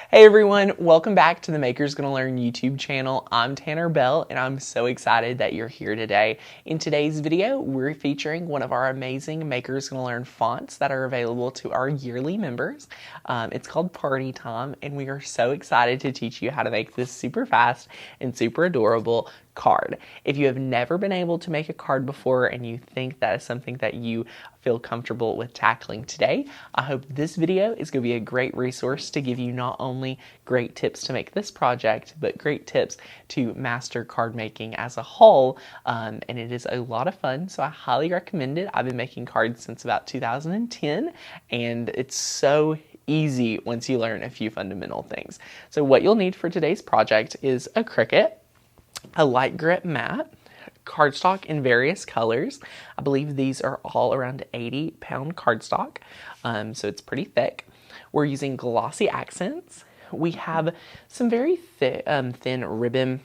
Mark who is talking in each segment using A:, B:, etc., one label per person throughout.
A: Hey everyone, welcome back to the Maker's Gonna Learn YouTube channel. I'm Tanner Bell and I'm so excited that you're here today. In today's video, we're featuring one of our amazing Maker's Gonna Learn fonts that are available to our yearly members. It's called Party Time and we are so excited to teach you how to make this super fast and super adorable card. If you have never been able to make a card before and you think that is something that you feel comfortable with tackling today, I hope this video is going to be a great resource to give you not only great tips to make this project, but great tips to master card making as a whole. And it is a lot of fun, so I highly recommend it. I've been making cards since about 2010, and it's so easy once you learn a few fundamental things. So what you'll need for today's project is a Cricut, a light grit mat, cardstock in various colors. I believe these are all around 80-pound cardstock, so it's pretty thick. We're using Glossy Accents. We have some very thin ribbon.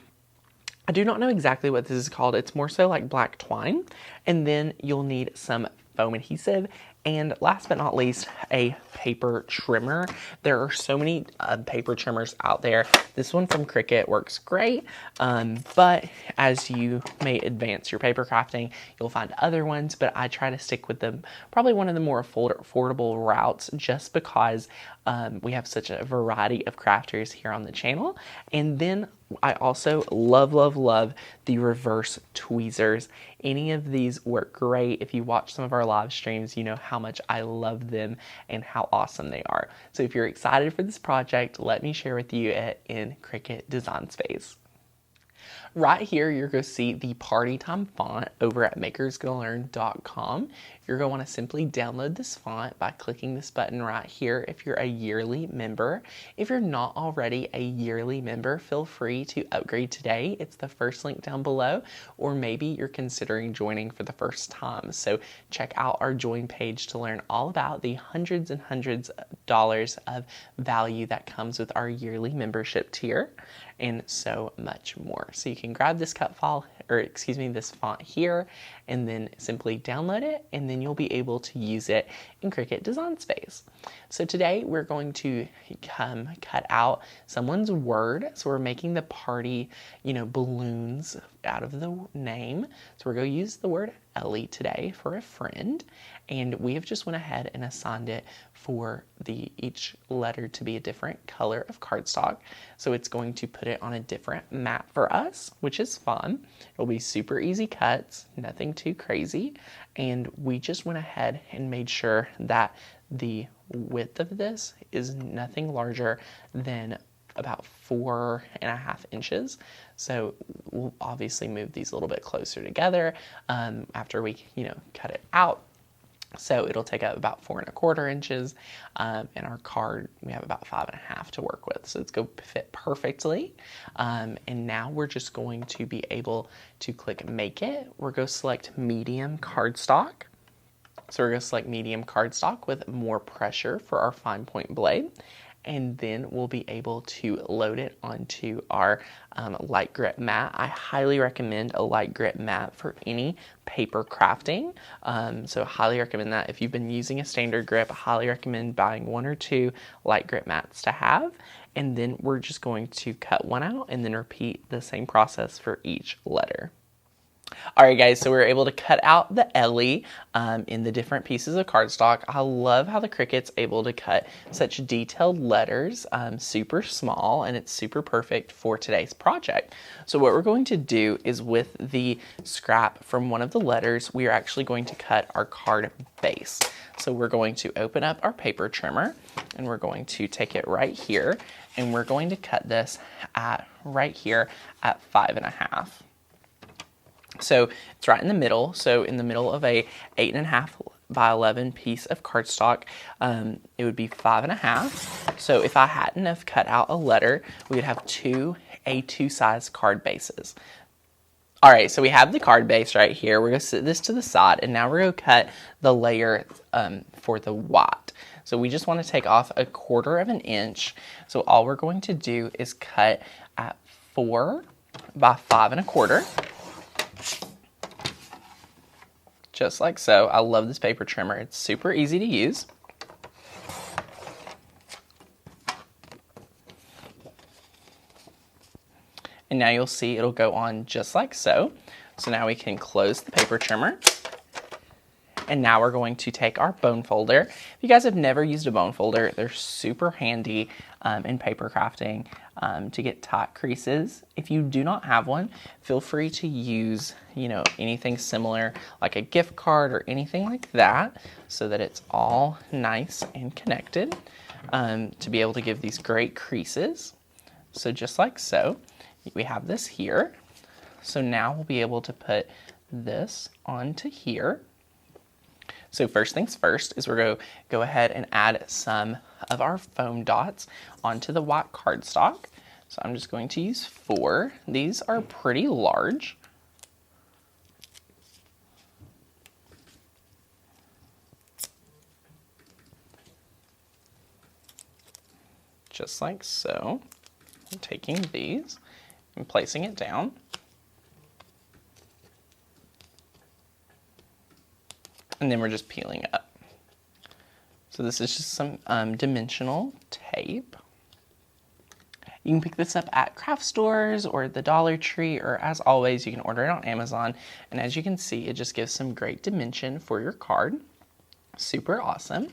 A: I do not know exactly what this is called. It's more so like black twine. And then you'll need some foam adhesive. And last but not least, a paper trimmer. There are so many paper trimmers out there. This one from Cricut works great, but as you may advance your paper crafting, you'll find other ones, but I try to stick with them, probably one of the more affordable routes, just because we have such a variety of crafters here on the channel. And then I also love the reverse tweezers. Any of these work great. If you watch some of our live streams, you know how much I love them and how awesome they are. So if you're excited for this project, let me share with you in Cricut Design Space. Right here, you're going to see the Party Time font over at makersgonnalearn.com. You're going to want to simply download this font by clicking this button right here if you're a yearly member. If you're not already a yearly member, feel free to upgrade today. It's the first link down below, or maybe you're considering joining for the first time. So check out our join page to learn all about the hundreds and hundreds of dollars of value that comes with our yearly membership tier, and so much more. So you can grab this this font here, and then simply download it, and then you'll be able to use it in Cricut Design Space. So today we're going to cut out someone's word. So we're making the party, balloons out of the name. So we're going to use the word Ellie today for a friend, and we have just went ahead and assigned it for each letter to be a different color of cardstock. So it's going to put it on a different mat for us, which is fun. It'll be super easy cuts, nothing too crazy, and we just went ahead and made sure that the width of this is nothing larger than about 4.5 inches. So we'll obviously move these a little bit closer together after we, cut it out. So it'll take up about 4.25 inches. In our card, we have about 5.5 to work with. So it's going to fit perfectly. And now we're just going to be able to click Make It. We're going to select medium cardstock. So we're going to select medium cardstock with more pressure for our fine point blade. And then we'll be able to load it onto our light grit mat. I highly recommend a light grit mat for any paper crafting. So highly recommend that. If you've been using a standard grip, I highly recommend buying 1 or 2 light grit mats to have. And then we're just going to cut one out and then repeat the same process for each letter. Alright guys, so we were able to cut out the Ellie in the different pieces of cardstock. I love how the Cricut's able to cut such detailed letters, super small, and it's super perfect for today's project. So what we're going to do is with the scrap from one of the letters, we are actually going to cut our card base. So we're going to open up our paper trimmer, and we're going to take it right here, and we're going to cut this right here at 5.5. So it's right in the middle. So in the middle of a 8.5 by 11 piece of cardstock, it would be 5.5. So if I hadn't have cut out a letter, we would have 2 A2 size card bases. All right, so we have the card base right here. We're going to set this to the side, and now we're going to cut the layer for the white. So we just want to take off 1/4 inch. So all we're going to do is cut at 4 by 5.25. Just like so. I love this paper trimmer. It's super easy to use. And now you'll see it'll go on just like so. So now we can close the paper trimmer. And now we're going to take our bone folder. If you guys have never used a bone folder, they're super handy in paper crafting to get taut creases. If you do not have one, feel free to use, anything similar like a gift card or anything like that so that it's all nice and connected to be able to give these great creases. So just like so, we have this here. So now we'll be able to put this onto here. So first things first is we're going to go ahead and add some of our foam dots onto the white cardstock. So I'm just going to use 4. These are pretty large. Just like so. I'm taking these and placing it down. And then we're just peeling it up. So this is just some dimensional tape. You can pick this up at craft stores or the Dollar Tree, or as always, you can order it on Amazon. And as you can see, it just gives some great dimension for your card. Super awesome.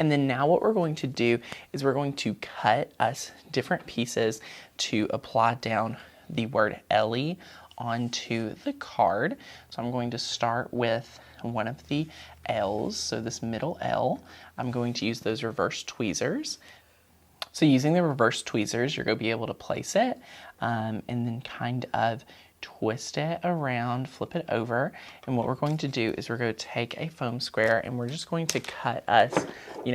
A: And then now what we're going to do is we're going to cut us different pieces to apply down the word Ellie onto the card. So I'm going to start with one of the L's, so this middle L. I'm going to use those reverse tweezers. So using the reverse tweezers, you're going to be able to place it and then kind of twist it around, flip it over. And what we're going to do is we're going to take a foam square and we're just going to cut us,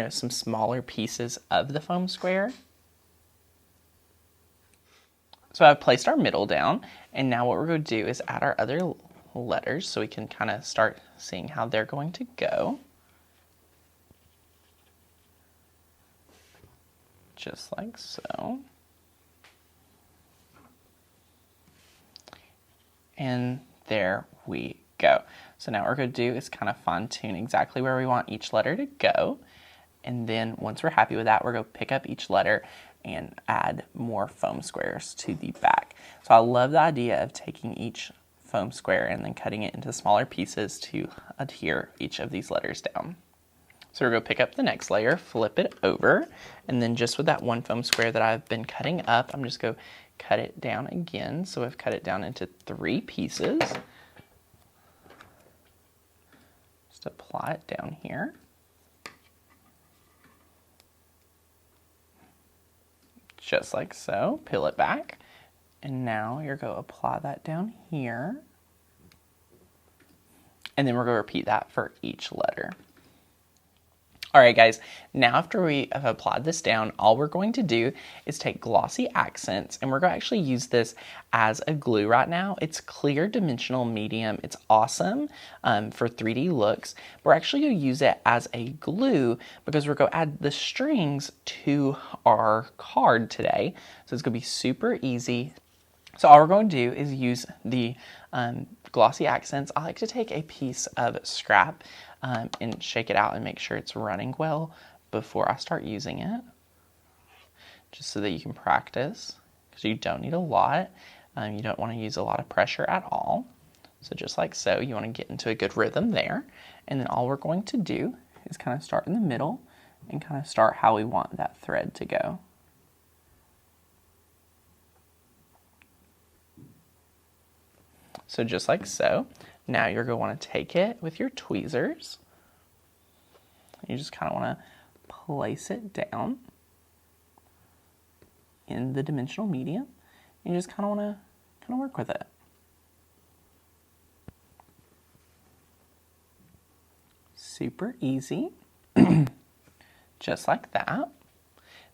A: some smaller pieces of the foam square. So I've placed our middle down, and now what we're going to do is add our other letters so we can kind of start seeing how they're going to go. Just like so. And there we go. So now what we're going to do is kind of fine tune exactly where we want each letter to go. And then once we're happy with that, we're going to pick up each letter and add more foam squares to the back. So I love the idea of taking each foam square and then cutting it into smaller pieces to adhere each of these letters down. So we're going to pick up the next layer, flip it over, and then just with that one foam square that I've been cutting up, I'm just going to cut it down again. So I've cut it down into 3 pieces. Just apply it down here. Just like so, peel it back. And now you're going to apply that down here. And then we're going to repeat that for each letter. All right, guys, now after we have applied this down, all we're going to do is take Glossy Accents, and we're going to actually use this as a glue right now. It's clear dimensional medium. It's awesome for 3D looks. We're actually going to use it as a glue because we're going to add the strings to our card today. So it's going to be super easy. So all we're going to do is use the Glossy Accents. I like to take a piece of scrap and shake it out and make sure it's running well before I start using it, just so that you can practice, because you don't need a lot. You don't want to use a lot of pressure at all. So just like so, you want to get into a good rhythm there. And then all we're going to do is kind of start in the middle and kind of start how we want that thread to go. So just like so. Now you're going to want to take it with your tweezers. You just kind of want to place it down in the dimensional medium. And you just kind of want to work with it. Super easy. Just like that.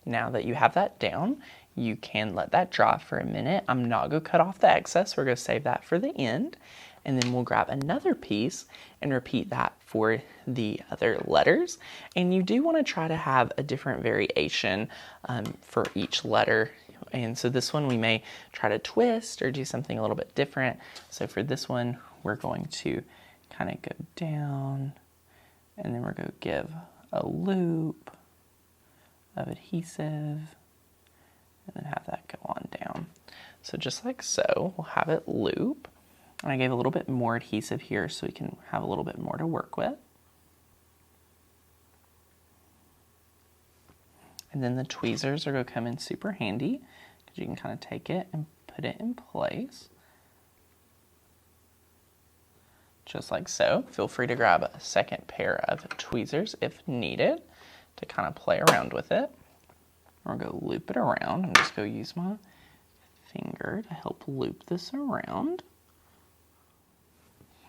A: Now that you have that down, you can let that dry for a minute. I'm not going to cut off the excess. We're going to save that for the end. And then we'll grab another piece and repeat that for the other letters. And you do want to try to have a different variation for each letter. And so this one we may try to twist or do something a little bit different. So for this one, we're going to kind of go down, and then we're going to give a loop of adhesive, and then have that go on down. So just like so, we'll have it loop. And I gave a little bit more adhesive here so we can have a little bit more to work with. And then the tweezers are going to come in super handy because you can kind of take it and put it in place. Just like so. Feel free to grab a second pair of tweezers if needed to kind of play around with it. We're going to loop it around. I'm just going to use my finger to help loop this around.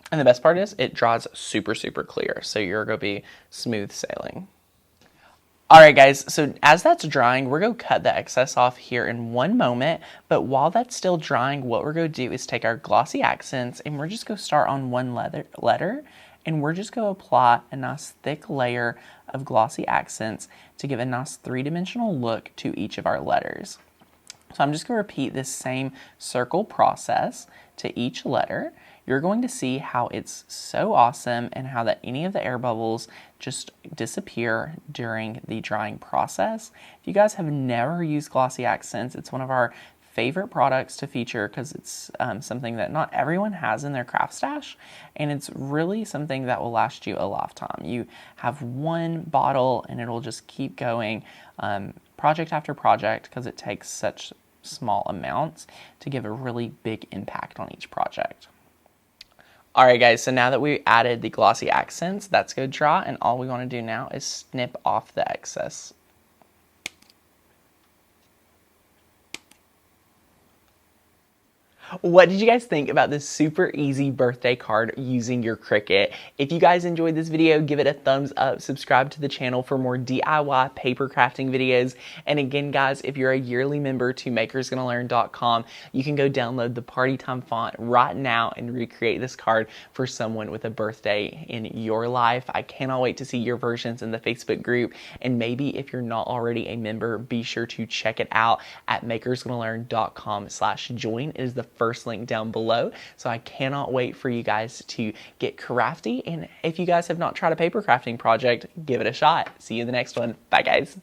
A: And the best part is it draws super, super clear. So you're going to be smooth sailing. All right, guys, so as that's drying, we're going to cut the excess off here in one moment. But while that's still drying, what we're going to do is take our Glossy Accents and we're just going to start on one letter. And we're just going to apply a nice thick layer of Glossy Accents to give a nice three-dimensional look to each of our letters. So I'm just going to repeat this same circle process to each letter. You're going to see how it's so awesome and how that any of the air bubbles just disappear during the drying process. If you guys have never used Glossy Accents, it's one of our favorite products to feature because it's something that not everyone has in their craft stash, and it's really something that will last you a lifetime. You have one bottle and it'll just keep going project after project because it takes such small amounts to give a really big impact on each project. Alright guys, so now that we added the Glossy Accents, that's going to dry, and all we want to do now is snip off the excess. What did you guys think about this super easy birthday card using your Cricut? If you guys enjoyed this video, give it a thumbs up, subscribe to the channel for more DIY paper crafting videos. And again, guys, if you're a yearly member to makersgonnalearn.com, you can go download the Party Time font right now and recreate this card for someone with a birthday in your life. I cannot wait to see your versions in the Facebook group. And maybe if you're not already a member, be sure to check it out at makersgonnalearn.com/join. It is the first link down below. So I cannot wait for you guys to get crafty. And if you guys have not tried a paper crafting project, give it a shot. See you in the next one. Bye, guys.